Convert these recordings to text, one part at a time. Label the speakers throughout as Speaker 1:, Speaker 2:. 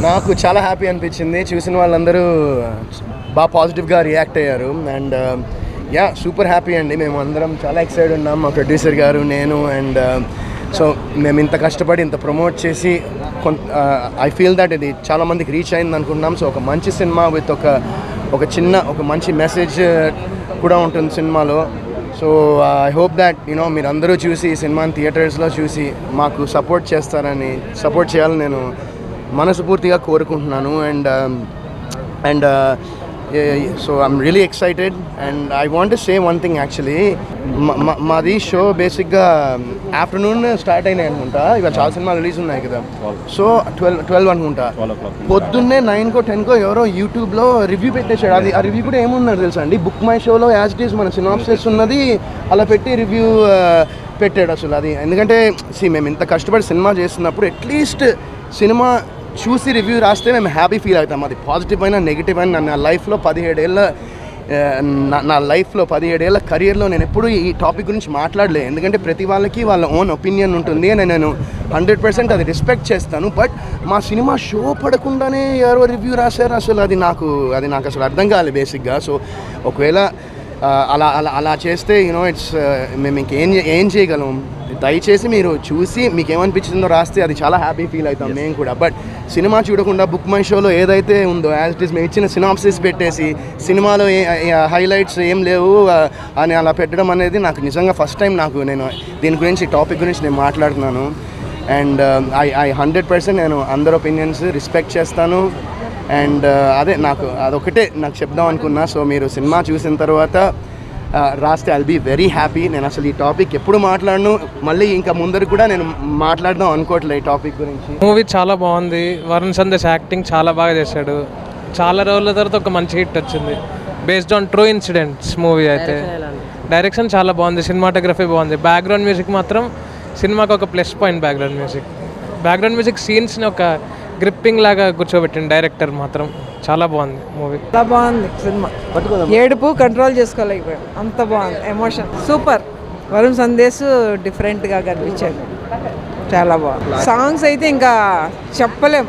Speaker 1: నాకు చాలా హ్యాపీ అనిపించింది. చూసిన వాళ్ళందరూ బాగా పాజిటివ్గా రియాక్ట్ అయ్యారు. అండ్ యా, సూపర్ హ్యాపీ అండి. మేము అందరం చాలా ఎక్సైటెడ్ ఉన్నాం, మా ప్రొడ్యూసర్ గారు, నేను. అండ్ సో మేము ఇంత కష్టపడి ఇంత ప్రమోట్ చేసి ఐ ఫీల్ దట్ ఇది చాలామందికి రీచ్ అయింది అనుకుంటున్నాం. సో ఒక మంచి సినిమా విత్ ఒక మంచి మెసేజ్ కూడా ఉంటుంది సినిమాలో. సో ఐ హోప్ దట్ మీరు అందరూ చూసి ఈ సినిమాని థియేటర్స్లో చూసి మాకు సపోర్ట్ చేయాలని నేను మనస్ఫూర్తిగా కోరుకుంటున్నాను. And so I'm really excited. And I want to say one thing. Actually మాది షో బేసిక్గా ఆఫ్టర్నూన్ స్టార్ట్ అయినాయి అనుకుంటా. ఇవాళ చాలా సినిమాలు రిలీజ్ ఉన్నాయి కదా. సో 12 అనుకుంటా. పొద్దున్నే 9కో 10కో ఎవరో యూట్యూబ్లో రివ్యూ పెట్టేశాడు. అది ఆ రివ్యూ కూడా ఏమున్నది తెలుసా అండి, బుక్ మై షోలో యాజ్ ఇట్ ఈస్ మన సినాప్సిస్ ఉన్నది అలా పెట్టి రివ్యూ పెట్టాడు. అసలు అది ఎందుకంటే మేము ఇంత కష్టపడి సినిమా చేస్తున్నప్పుడు అట్లీస్ట్ సినిమా చూసి రివ్యూ రాస్తే మేము హ్యాపీ ఫీల్ అవుతాం. అది పాజిటివ్ అయినా నెగిటివ్ అయినా నా లైఫ్లో 17 ఏళ్ళ కెరియర్లో నేను ఎప్పుడు ఈ టాపిక్ గురించి మాట్లాడలేదు. ఎందుకంటే ప్రతి వాళ్ళకి వాళ్ళ ఓన్ ఒపీనియన్ ఉంటుంది అని నేను 100% అది రెస్పెక్ట్ చేస్తాను. బట్ మా సినిమా షో పడకుండానే ఎవరో రివ్యూ రాశారు. అసలు అది నాకు అసలు అర్థం కాలేదు బేసిక్గా. సో ఒకవేళ అలా చేస్తే మేము ఇంకేం చేయగలం. దయచేసి మీరు చూసి మీకు ఏమనిపించిందో రాస్తే అది చాలా హ్యాపీ ఫీల్ అవుతాం మేము కూడా. బట్ సినిమా చూడకుండా బుక్ మై షోలో ఏదైతే ఉందో యాజ్ ఇట్ ఈస్ మేము ఇచ్చిన సినాప్సిస్ పెట్టేసి సినిమాలో హైలైట్స్ ఏం లేవు అని అలా పెట్టడం అనేది నాకు నిజంగా ఫస్ట్ టైం. నేను దీని గురించి టాపిక్ గురించి నేను మాట్లాడుతున్నాను. అండ్ ఐ 100% నేను అందరి ఒపీనియన్స్ రెస్పెక్ట్ చేస్తాను. అండ్ అదొకటే నాకు చెప్దాం అనుకున్నా. సో మీరు సినిమా చూసిన తర్వాత రాస్తే ఐల్ బీ వెరీ హ్యాపీ. నేను అసలు ఈ టాపిక్ ఎప్పుడు మాట్లాడను, మళ్ళీ ఇంకా ముందర కూడా నేను మాట్లాడదాం అనుకోవట్లేదు ఈ టాపిక్ గురించి.
Speaker 2: మూవీ చాలా బాగుంది. వరుణ్ సందేశ్ యాక్టింగ్ చాలా బాగా చేశాడు. చాలా రోజుల తర్వాత ఒక మంచి హిట్ వచ్చింది based on true incidents. Movie అయితే డైరెక్షన్ చాలా బాగుంది, సినిమాటోగ్రఫీ బాగుంది. బ్యాక్గ్రౌండ్ మ్యూజిక్ మాత్రం సినిమాకి ఒక ప్లస్ పాయింట్. బ్యాక్గ్రౌండ్ మ్యూజిక్ సీన్స్ని ఒక గ్రిప్పింగ్ లాగా కూర్చోబెట్టింది డైరెక్టర్. మాత్రం చాలా బాగుంది మూవీ.
Speaker 3: చాలా బాగుంది సినిమా. ఏడుపు కంట్రోల్ చేసుకోలేకపోయాం, అంత బాగుంది. Emotion super. వరుణ్ సందేశ్ డిఫరెంట్గా కనిపించాడు, చాలా బాగుంది. సాంగ్స్ అయితే ఇంకా చెప్పలేం.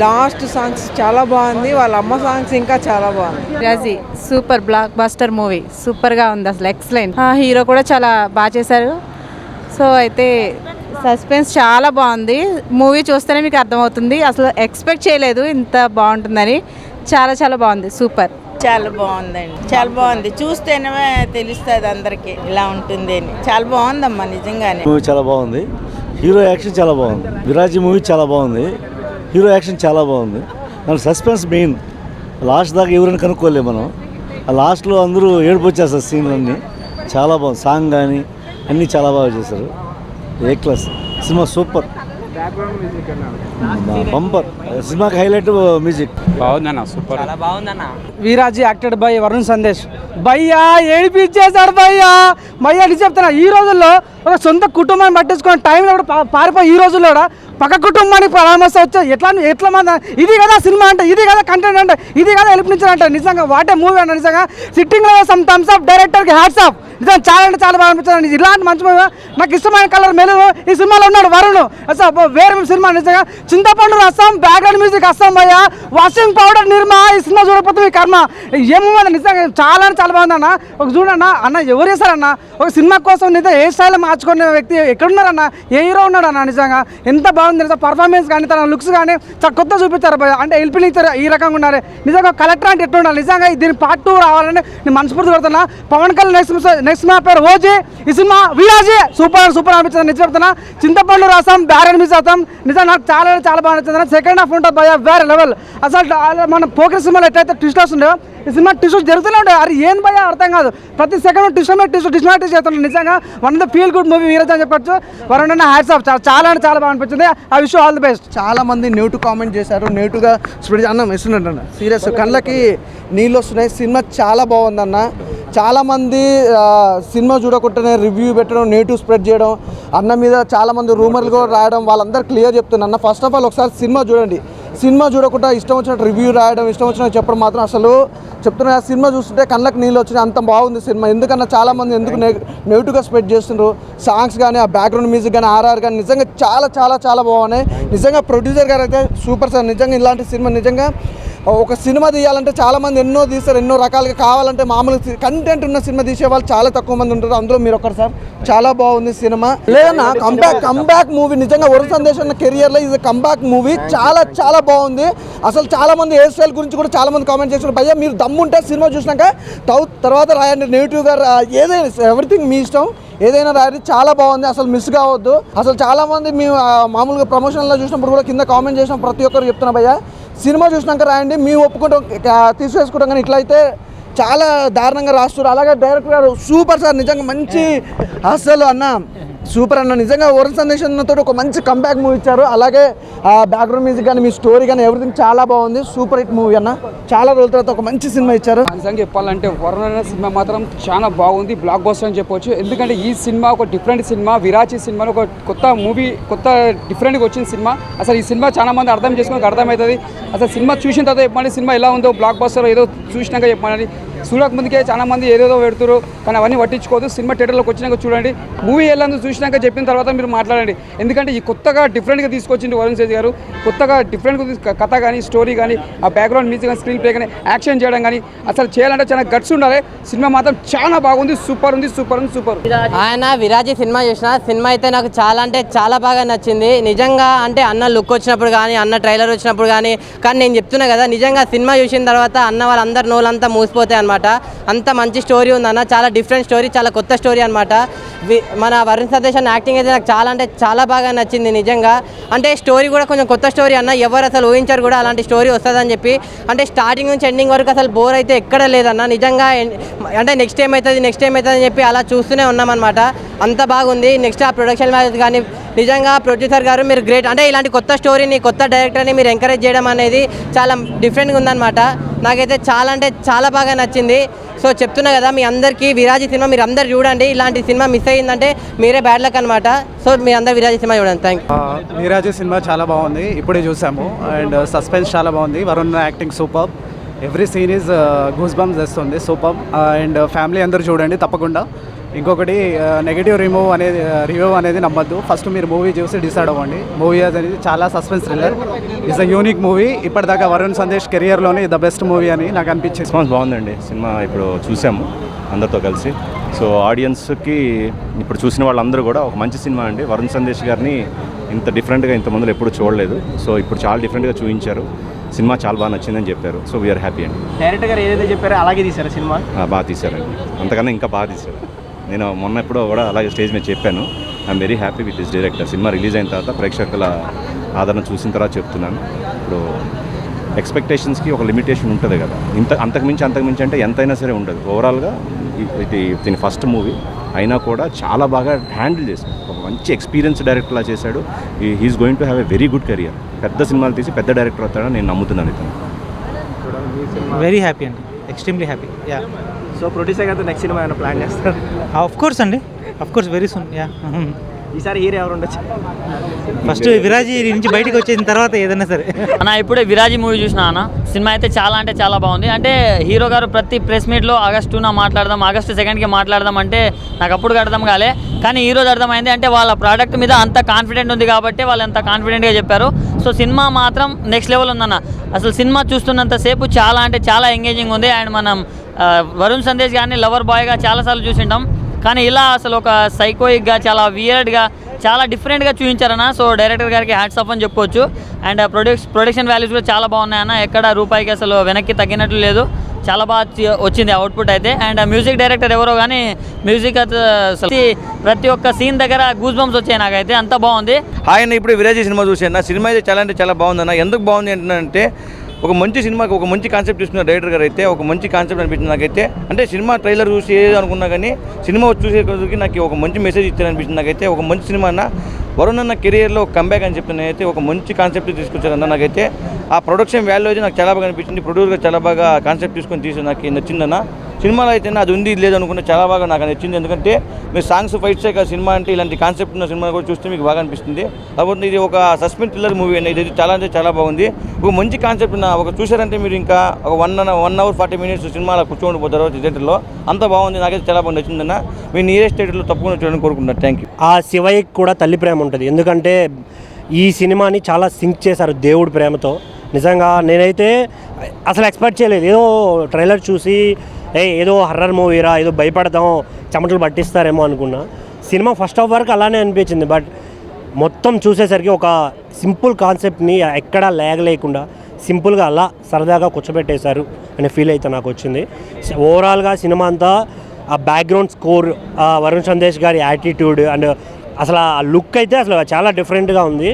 Speaker 3: లాస్ట్ సాంగ్స్ చాలా బాగుంది. వాళ్ళ అమ్మ సాంగ్స్ ఇంకా చాలా బాగుంది.
Speaker 4: రాజీ సూపర్ బ్లాక్ బస్టర్ మూవీ, సూపర్గా ఉంది అసలు, ఎక్సలెంట్. హీరో కూడా చాలా బాగా చేశారు. సో అయితే సస్పెన్స్ చాలా బాగుంది. మూవీ చూస్తేనే మీకు అర్థమవుతుంది. అసలు ఎక్స్పెక్ట్ చేయలేదు ఇంత బాగుంటుందని. చాలా చాలా బాగుంది, సూపర్.
Speaker 5: చాలా బాగుందండి, చాలా బాగుంది. చూస్తేనే తెలుస్తుంది అందరికీ ఇలా ఉంటుంది అని. చాలా బాగుందమ్మా నిజంగానే.
Speaker 6: మూవీ చాలా బాగుంది. హీరో యాక్షన్ చాలా బాగుంది. విరాజీ మూవీ చాలా బాగుంది. హీరో యాక్షన్ చాలా బాగుంది. మనకు సస్పెన్స్ మెయిన్. లాస్ట్ దాకా ఎవరైనా కనుక్కోలేము మనం. ఆ లాస్ట్లో అందరూ ఏడుపు వచ్చేస్తారు సీన్లన్నీ. చాలా బాగుంది. సాంగ్ కానీ అన్నీ చాలా బాగా చేశారు. ఏ క్లాస్ సినిమా, సూపర్. బంపర్ సినిమాకి హైలైట్ మ్యూజిక్.
Speaker 7: బాగుందన్న, సూపర్, చాలా బాగుందన్న.
Speaker 3: Viraji acted by Varun Sandesh. భయ్యా ఏడిపించేశాడు భయ్యా. అని చెప్తున్నా, ఈ రోజుల్లో ఒక సొంత కుటుంబాన్ని పట్టించుకుని టైంలో కూడా పారిపోయి ఈ రోజుల్లో కూడా పక్క కుటుంబాన్ని పరామర్శ వచ్చా ఎట్లా మంది. ఇది కదా సినిమా అంటే, ఇది కదా కంటెంట్ అంటే, ఇది కదా ఎలిపించాలంటే. నిజంగా వాటే మూవీ అంటే నిజంగా సిట్టింగ్లో సమ్ థమ్స్ అప్ డైరెక్టర్కి హ్యాట్స్ ఆఫ్. నిజంగా చాలా అంటే చాలా బాగా అనిపించింది. ఇలాంటి మంచి మూవీ. నాకు ఇష్టమైన కలర్ మెలుగు ఈ సినిమాలో ఉన్నాడు వరుణ్. అసలు వేరే సినిమా నిజంగా. చింతపండు రసం, బ్యాక్గ్రౌండ్ మ్యూజిక్ అస్సాం భయ్య, వాషింగ్ పౌడర్ నిర్మా. ఈ సినిమా చూడకపోతే మీ కర్మ. ఏమో నిజంగా చాలా అంటే చాలా బాగుంది అన్న. ఒక చూడన్న అన్న, ఎవరు చేశారన్న ఒక సినిమా కోసం నిజంగా ఏ స్టైల్ మార్చుకునే వ్యక్తి ఎక్కడున్నారన్న, ఏ హీరో ఉన్నాడు అన్న. నిజంగా ఎంత బాగుంది నిజంగా. పర్ఫార్మెన్స్ కానీ తన లుక్స్ కానీ చాలా కొత్త చూపించారు భయ్య. అంటే ఎల్పినిచ్చారు ఈ రకంగా ఉన్నారు. నిజంగా కలెక్టర్ అంటే ఎట్లా ఉండాలి. నిజంగా దీని పార్ట్ 2 రావాలని నేను మనస్ఫూర్తి కొడుతున్నా. పవన్ కళ్యాణ్ నెక్స్ట్ నా పేరు ఓజీ. ఈ సినిమా వీరాజీ సూపర్ అనిపించింది. నిజం చెప్తున్నా. చింతపండు రసం, బ్యారెన్ మిస్ అవుతాం. నిజంగా నాకు చాలా బాగా నచ్చింది. సెకండ్ హాఫ్ ఉంటుంది భయ్య, వేరే లెవెల్. అసలు మన పోకర్ సినిమాలో ఎట్లయితే ట్విస్ట్ వస్తుండో ఈ సినిమా ట్విస్ట్ జరుగుతూనే ఉంటాయి. అది ఏం భయ్య అర్థం కాదు. ప్రతి సెకండ్ ట్విస్ట్ చేస్తున్నాడు. నిజంగా one of the feel good movie వీరాజీ అని చెప్పొచ్చు. వరుణ్ అన్న హ్యాట్స్ ఆఫ్. చాలా అంటే చాలా బాగా అనిపించింది. I wish all the best.
Speaker 8: చాలా మంది నెగిటివ్ కామెంట్ చేశారు. నెగిటివ్గా స్ప్రెడ్ అన్నం ఇస్తున్నట్టు సీరియస్ కళ్ళకి నీళ్ళు వస్తున్నాయి. సినిమా చాలా బాగుందన్న. చాలామంది సినిమా చూడకుండానే రివ్యూ పెట్టడం, నెగిటివ్ స్ప్రెడ్ చేయడం, అన్న మీద చాలామంది రూమర్లు కూడా రాయడం, వాళ్ళందరూ క్లియర్ చెప్తున్నా. ఫస్ట్ ఆఫ్ ఆల్ ఒకసారి సినిమా చూడండి. సినిమా చూడకుండా ఇష్టం వచ్చినట్టు రివ్యూ రాయడం, ఇష్టం వచ్చినట్టు చెప్పడం మాత్రం అసలు చెప్తున్నా. సినిమా చూస్తుంటే కళ్ళకి నీళ్ళు వచ్చినాయి, అంత బాగుంది సినిమా. ఎందుకన్నా చాలామంది ఎందుకు నెగిటివ్గా స్ప్రెడ్ చేస్తుండ్రు. సాంగ్స్ కానీ, ఆ బ్యాక్గ్రౌండ్ మ్యూజిక్ కానీ, ఆర్ఆర్ కానీ నిజంగా చాలా చాలా చాలా బాగున్నాయి. నిజంగా ప్రొడ్యూసర్ గారు అయితే సూపర్ సార్. నిజంగా ఇలాంటి సినిమా నిజంగా ఒక సినిమా తీయాలంటే చాలామంది ఎన్నో తీస్తారు, ఎన్నో రకాలుగా కావాలంటే మామూలు కంటెంట్ ఉన్న సినిమా తీసే వాళ్ళు చాలా తక్కువ మంది ఉంటారు. అందులో మీరు ఒకరు సార్. చాలా బాగుంది సినిమా. లేదన్నా కంబ్యాక్ మూవీ. నిజంగా వరుణ్ సందేశ్ అన్న కెరియర్లో ఇది కంబ్యాక్ మూవీ. చాలా చాలా బాగుంది. అసలు చాలామంది హెయిర్ స్టైల్ గురించి కూడా చాలామంది కామెంట్ చేస్తున్నారు. భయ్యా మీరు దమ్ముంటే సినిమా చూసినాక తర్వాత రాయండి, నెగిటివ్గా ఏదైనా ఎవ్రీథింగ్ మీ ఇష్టం, ఏదైనా రాయండి. చాలా బాగుంది, అసలు మిస్ కావద్దు. అసలు చాలామంది మేము మామూలుగా ప్రమోషన్లో చూసినప్పుడు కూడా కింద కామెంట్ చేసిన ప్రతి ఒక్కరు చెప్తున్నా భయ్యా సినిమా చూసినాక రాయండి, మేము ఒప్పుకుంటాం, తీసేసుకుంటాం. కానీ ఇట్లయితే చాలా దారుణంగా రాస్తున్నారు. అలాగే డైరెక్టర్ గారు సూపర్ సార్. నిజంగా మంచి అసలు అన్న సూపర్ అన్న. నిజంగా వరుణ్ సందేశ్ అన్నతో ఒక మంచి కంబ్యాక్ మూవీ ఇచ్చారు. అలాగే ఆ బ్యాక్గ్రౌండ్ మ్యూజిక్ కానీ, మీ స్టోరీ కానీ ఎవ్రీథింగ్ చాలా బాగుంది. సూపర్ హిట్ మూవీ అన్న. చాలా రోజుల తర్వాత ఒక మంచి సినిమా ఇచ్చారు.
Speaker 9: నిజంగా చెప్పాలంటే వరుణ్ అన్న సినిమా మాత్రం చాలా బాగుంది, బ్లాక్ బస్టర్ అని చెప్పొచ్చు. ఎందుకంటే ఈ సినిమా ఒక డిఫరెంట్ సినిమా. విరాచి సినిమాలో ఒక కొత్త మూవీ, కొత్త డిఫరెంట్గా వచ్చిన సినిమా. అసలు ఈ సినిమా చాలా మంది అర్థం చేసుకోవడానికి అర్థమవుతుంది. అసలు సినిమా చూసిన తర్వాత చెప్పండి సినిమా ఎలా ఉందో, బ్లాక్ బస్టర్ ఏదో చూసినాక చెప్పండి. చూడక ముందుకే చాలా మంది ఏదేదో పెడుతున్నారు, కానీ అవన్నీ పట్టించుకోవద్దు. సినిమా థియేటర్లోకి వచ్చినాక చూడండి, మూవీ ఎలా చూసినాక చెప్పిన తర్వాత మీరు మాట్లాడండి. ఎందుకంటే ఈ కొత్తగా డిఫరెంట్గా తీసుకొచ్చింది వరుణ్ తేజ్ గారు. కొత్తగా డిఫరెంట్గా కథ కానీ, స్టోరీ కానీ, ఆ బ్యాక్గ్రౌండ్ మ్యూజిక్ కానీ, స్క్రీన్ ప్లే కానీ, యాక్షన్ చేయడం కానీ అసలు చేయాలంటే చాలా గట్స్ ఉండాలి. సినిమా మాత్రం చాలా బాగుంది, సూపర్ ఉంది, సూపర్ ఉంది, సూపర్.
Speaker 10: ఆయన విరాజీ సినిమా చూసిన సినిమా అయితే నాకు చాలా అంటే చాలా బాగా నచ్చింది. నిజంగా అంటే అన్న లుక్ వచ్చినప్పుడు కానీ, అన్న ట్రైలర్ వచ్చినప్పుడు కానీ నేను చెప్తున్నా కదా, నిజంగా సినిమా చూసిన తర్వాత అన్న వాళ్ళందరు నోళ్ళంతా మూసిపోతాయి అనమాట. అంత మంచి స్టోరీ ఉందన్న, చాలా డిఫరెంట్ స్టోరీ, చాలా కొత్త స్టోరీ అనమాట. మన వరుణ్ సందేశ్ అన్న యాక్టింగ్ అయితే నాకు చాలా అంటే చాలా బాగా నచ్చింది. నిజంగా అంటే స్టోరీ కూడా కొంచెం కొత్త స్టోరీ అన్న, ఎవరు అసలు ఊహించారు కూడా అలాంటి స్టోరీ వస్తుందని చెప్పి. అంటే స్టార్టింగ్ నుంచి ఎండింగ్ వరకు అసలు బోర్ అయితే ఎక్కడ లేదన్న. నిజంగా అంటే నెక్స్ట్ ఏమవుతుంది అని చెప్పి అలా చూస్తూనే ఉన్నామన్నమాట. అంత బాగుంది. నెక్స్ట్ ఆ ప్రొడక్షన్ వాల్యూస్ కానీ నిజంగా ప్రొడ్యూసర్ గారు మీరు గ్రేట్. అంటే ఇలాంటి కొత్త స్టోరీని, కొత్త డైరెక్టర్ని మీరు ఎంకరేజ్ చేయడం అనేది చాలా డిఫరెంట్గా ఉందన్నమాట. నాకైతే చాలా అంటే చాలా బాగా నచ్చింది. సో చెప్తున్నా కదా, మీ అందరికీ విరాజీ సినిమా మీరు అందరు చూడండి. ఇలాంటి సినిమా మిస్ అయ్యిందంటే మీరే బ్యాడ్ లక్ అనమాట. సో మీ అందరు విరాజీ సినిమా చూడండి. Thank you.
Speaker 11: విరాజీ సినిమా చాలా బాగుంది, ఇప్పుడే చూసాము. అండ్ సస్పెన్స్ చాలా బాగుంది. Varun acting super. Every scene is goose bumps తెస్తుంది, సూపర్. అండ్ ఫ్యామిలీ అందరూ చూడండి తప్పకుండా. ఇంకొకటి నెగిటివ్ రివ్యూ అనేది నమ్మద్దు. ఫస్ట్ మీరు మూవీ చూసి డిసైడ్ అవ్వండి. మూవీ అనేది చాలా suspense thriller. It's a unique movie. ఇప్పటిదాకా వరుణ్ సందేశ్ కెరియర్లోనే ద బెస్ట్ మూవీ అని నాకు అనిపించింది.
Speaker 12: రెస్పాన్స్ బాగుందండి. సినిమా ఇప్పుడు చూసాము అందరితో కలిసి. సో ఆడియన్స్కి ఇప్పుడు చూసిన వాళ్ళందరూ కూడా ఒక మంచి సినిమా అండి. వరుణ్ సందేశ్ గారిని ఇంత డిఫరెంట్గా ఇంతమందిలో ఎప్పుడు చూడలేదు. సో ఇప్పుడు చాలా డిఫరెంట్గా చూపించారు. సినిమా చాలా బాగా నచ్చిందని చెప్పారు. సో వీఆర్ హ్యాపీ అండి.
Speaker 3: డైరెక్టర్ గారు ఏదైతే చెప్పారో అలాగే తీశారు సినిమా.
Speaker 12: బాగా తీశారండి, అంతకన్నా ఇంకా బాగా తీశారు. నేను మొన్న ఎప్పుడో కూడా అలాగే స్టేజ్ మీద చెప్పాను, I'm very happy with this director. Cinema release అయిన తర్వాత ప్రేక్షకుల ఆదరణ చూసిన తర్వాత చెప్తున్నాను. ఇప్పుడు ఎక్స్పెక్టేషన్స్కి ఒక లిమిటేషన్ ఉంటుంది కదా, అంతకుమించి అంటే ఎంతైనా సరే ఉండదు. ఓవరాల్గా ఇది దీని ఫస్ట్ మూవీ అయినా కూడా చాలా బాగా హ్యాండిల్ చేశాడు. ఒక మంచి ఎక్స్పీరియన్స్ డైరెక్టర్లా చేశాడు. He's going to have a very good career. పెద్ద సినిమాలు తీసి పెద్ద డైరెక్టర్ అవుతాడని నేను నమ్ముతున్నాను. ఇతను
Speaker 3: వెరీ హ్యాపీ అండి, extremely happy. Yeah.
Speaker 11: So producer గారితో నెక్స్ట్ సినిమా ఏమైనా ప్లాన్ చేస్తారు?
Speaker 3: ఆఫ్ కోర్స్ అండి, of course very soon. Yeah.
Speaker 11: ఈసారి హీరో ఎవరు ఉండొచ్చు?
Speaker 3: ఫస్ట్ విరాజీ నుంచి బయటకు వచ్చిన తర్వాత ఏదైనా సరే.
Speaker 13: అన్న ఇప్పుడే విరాజీ మూవీ చూసిన అన్న. సినిమా అయితే చాలా బాగుంది. అంటే హీరో గారు ప్రతి ప్రెస్ మీట్లో ఆగస్టు 2కి మాట్లాడదాం అంటే నాకు అప్పుడు అర్థం కాలే, కానీ ఈరోజు అర్థమైంది. అంటే వాళ్ళ ప్రోడక్ట్ మీద అంత కాన్ఫిడెంట్ ఉంది కాబట్టి వాళ్ళు అంత కాన్ఫిడెంట్గా చెప్పారు. సో సినిమా మాత్రం నెక్స్ట్ లెవెల్ ఉందన్న. అసలు సినిమా చూస్తున్నంతసేపు చాలా ఎంగేజింగ్ ఉంది. అండ్ మనం వరుణ్ సందేశ్ గారిని లవర్ బాయ్గా చాలాసార్లు చూసింటాం, కానీ ఇలా అసలు ఒక సైకోయిక్గా, చాలా వియర్డ్గా, చాలా డిఫరెంట్గా చూపించారన్న. సో డైరెక్టర్ గారికి హ్యాట్స్ ఆఫ్ అని చెప్పుకోవచ్చు. అండ్ ప్రొడక్షన్ వాల్యూస్ కూడా చాలా బాగున్నాయన్న. ఎక్కడ రూపాయికి అసలు వెనక్కి తగ్గినట్లు లేదు. చాలా బాగా వచ్చింది అవుట్పుట్ అయితే. అండ్ మ్యూజిక్ డైరెక్టర్ ఎవరో కానీ మ్యూజిక్ అసలు ప్రతి ఒక్క సీన్ దగ్గర గూస్ బంప్స్ వచ్చాయి నాకైతే. అంత బాగుంది.
Speaker 14: హాయ్ అన్న, ఇప్పుడు విరాజీ సినిమా చూసాను. సినిమా అయితే చాలా బాగుందన్న. ఎందుకు బాగుంది అంటే ఒక మంచి సినిమాకి ఒక మంచి కాన్సెప్ట్ తీసుకున్న డైరెక్టర్ గారు అయితే ఒక మంచి కాన్సెప్ట్ అనిపించింది నాకైతే. అంటే సినిమా ట్రైలర్ చూసి ఏదో అనుకున్నా కానీ సినిమా చూసేకి నాకు ఒక మంచి మెసేజ్ ఇచ్చారనిపించింది నాకైతే. ఒక మంచి సినిమా అన్న. వరుణ్ అన్న కెరియర్లో కంబ్యాక్ అని చెప్తున్నా అయితే ఒక మంచి కాన్సెప్ట్ తీసుకొచ్చారన్న. నాకైతే ఆ ప్రొడక్షన్ వాల్యూ అయితే నాకు చాలా బాగా అనిపించింది. ప్రొడ్యూసర్గా చాలా బాగా కాన్సెప్ట్ తీసుకొని నాకు నచ్చిందన్న. సినిమాలో అయితే అది ఉంది ఇది లేదు అనుకుంటే చాలా బాగా నాకు నచ్చింది. ఎందుకంటే మీరు సాంగ్స్ ఫైట్సే కాదు సినిమా అంటే ఇలాంటి కాన్సెప్ట్ ఉన్న సినిమా కూడా చూస్తే మీకు బాగా అనిపిస్తుంది. కాకపోతే ఇది ఒక సస్పెన్స్ థ్రిల్లర్ మూవీ అనేది ఇది చాలా అంటే చాలా బాగుంది. ఒక మంచి కాన్సెప్ట్ ఉన్న ఒక చూసారంటే మీరు ఇంకా ఒక 1 hour 40 minutes సినిమాలో కూర్చోండిపోతారు థియేటర్లో. అంత బాగుంది, నాకైతే చాలా బాగా నచ్చిందన్న. మీ నియరెస్ట్ థియేటర్లో తప్పకుండా చూడాలని కోరుకుంటున్నాను. Thank you.
Speaker 15: ఆ శివయ్యకి కూడా తల్లి ప్రేమ ఉంటుంది, ఎందుకంటే ఈ సినిమాని చాలా సింక్ చేశారు దేవుడి ప్రేమతో. నిజంగా నేనైతే అసలు ఎక్స్పెక్ట్ చేయలేదు. ఏదో ట్రైలర్ చూసి ఏదో హర్రర్ మూవీరా, ఏదో భయపడతాం, చెమటలు పట్టిస్తారేమో అనుకున్నా. సినిమా ఫస్ట్ హాఫ్ వరకు అలానే అనిపించింది, బట్ మొత్తం చూసేసరికి ఒక సింపుల్ కాన్సెప్ట్ని ఎక్కడా లేకుండా సింపుల్గా అలా సరదాగా కూర్చోబెట్టేశారు అనే ఫీల్ అయితే నాకు వచ్చింది. ఓవరాల్గా సినిమా అంతా ఆ బ్యాక్గ్రౌండ్ స్కోర్, వరుణ్ సందేశ్ గారి యాటిట్యూడ్ అండ్ అసలు ఆ లుక్ అయితే అసలు చాలా డిఫరెంట్గా ఉంది.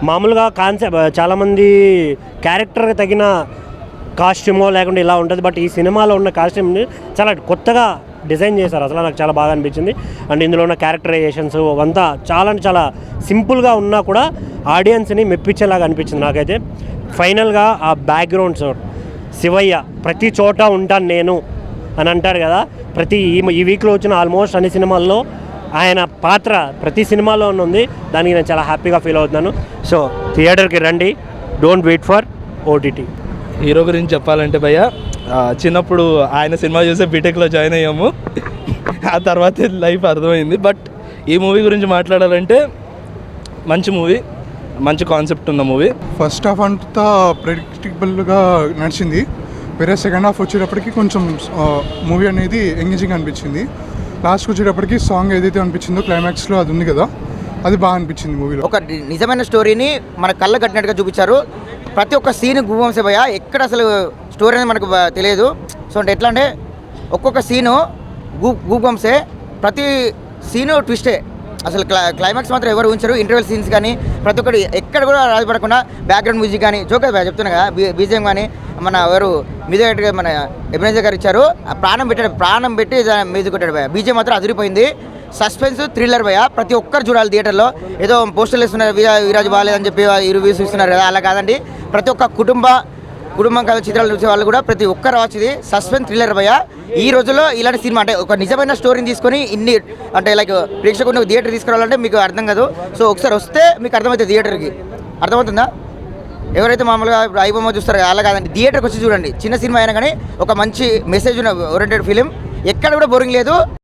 Speaker 15: మామూలుగా కాన్సెప్ట్ చాలామంది క్యారెక్టర్కి తగిన కాస్ట్యూమో లేకుండా ఇలా ఉంటుంది, బట్ ఈ సినిమాలో ఉన్న కాస్ట్యూమ్ని చాలా కొత్తగా డిజైన్ చేశారు. అసలు నాకు చాలా బాగా అనిపించింది. అండ్ ఇందులో ఉన్న క్యారెక్టరైజేషన్స్ అవంతా చాలా అంటే చాలా సింపుల్గా ఉన్నా కూడా ఆడియన్స్ని మెప్పించేలాగా అనిపించింది నాకైతే. ఫైనల్గా ఆ బ్యాక్గ్రౌండ్స్, శివయ్య ప్రతి చోట ఉంటాను నేను అని అంటారు కదా, ఈ వీక్లో వచ్చిన ఆల్మోస్ట్ అన్ని సినిమాల్లో ఆయన పాత్ర ప్రతి సినిమాలో ఉంది. దానికి నేను చాలా హ్యాపీగా ఫీల్ అవుతున్నాను. సో థియేటర్కి రండి, don't wait for OTT.
Speaker 16: Hero గురించి చెప్పాలంటే భయ్య, చిన్నప్పుడు ఆయన సినిమా చూసే బీటెక్లో జాయిన్ అయ్యాము. ఆ తర్వాత లైఫ్ అర్థమైంది. బట్ ఈ మూవీ గురించి మాట్లాడాలంటే మంచి మూవీ, మంచి కాన్సెప్ట్ ఉన్న మూవీ.
Speaker 17: ఫస్ట్ హాఫ్ అంతా ప్రెడిక్టబుల్గా నడిచింది, వేరే సెకండ్ హాఫ్ వచ్చేటప్పటికి కొంచెం మూవీ అనేది ఎంగేజింగ్ అనిపించింది. లాస్ట్కి వచ్చేటప్పటికి సాంగ్ ఏదైతే అనిపించిందో క్లైమాక్స్లో అది ఉంది కదా, అది బాగా అనిపించింది మూవీలో.
Speaker 18: ఒక నిజమైన స్టోరీని మన కళ్ళ కట్టినట్టుగా చూపించారు. ప్రతి ఒక్క సీన్ గూబంసే భయ, ఎక్కడ అసలు స్టోరీ అనేది మనకు తెలియదు. సో అంటే ఎట్లా అంటే ఒక్కొక్క సీను గూబంసే, ప్రతి సీను ట్విస్టే. అసలు క్లైమాక్స్ మాత్రం ఎవరు ఉంచారు. ఇంటర్వెల్ సీన్స్ కానీ ప్రతి ఒక్కటి ఎక్కడ కూడా రాజపడకుండా బ్యాక్గ్రౌండ్ మ్యూజిక్ కానీ జోకే చెప్తున్నా కదా, బీజిఎం కానీ మన ఎవరు మ్యూజిక్ మన ఎబినేజర్ గారు ఇచ్చారు. ప్రాణం పెట్టి మ్యూజిక్ కొట్టాడు భయ. బీజిఎం మాత్రం అదిరిపోయింది. సస్పెన్స్ థ్రిల్లర్ భయ, ప్రతి ఒక్కరు చూడాలి థియేటర్లో. ఏదో పోస్టర్లు ఇస్తున్నారు వీరాజు బాగాలేదని చెప్పి రివ్యూస్ ఇస్తున్నారు కదా, అలా కాదండి. ప్రతి ఒక్క కుటుంబం కథ చిత్రాలు చూసే వాళ్ళు కూడా ప్రతి ఒక్కరు వచ్చింది సస్పెన్స్ థ్రిల్లర్ భయ. ఈ రోజుల్లో ఇలాంటి సినిమా అంటే ఒక నిజమైన స్టోరీని తీసుకొని ఇన్ని అంటే లైక్ ప్రేక్షకుని థియేటర్ తీసుకురావాలంటే మీకు అర్థం కాదు. సో ఒకసారి వస్తే మీకు అర్థమవుతుంది, థియేటర్కి అర్థమవుతుందా. ఎవరైతే మామూలుగా ఇప్పుడు ఐబొమ్మ చూస్తారో అలా కాదండి, థియేటర్కి వచ్చి చూడండి. చిన్న సినిమా అయినా కానీ ఒక మంచి మెసేజ్ ఉన్న ఓరియంటెడ్ ఫిలిం, ఎక్కడ కూడా బోరింగ్ లేదు.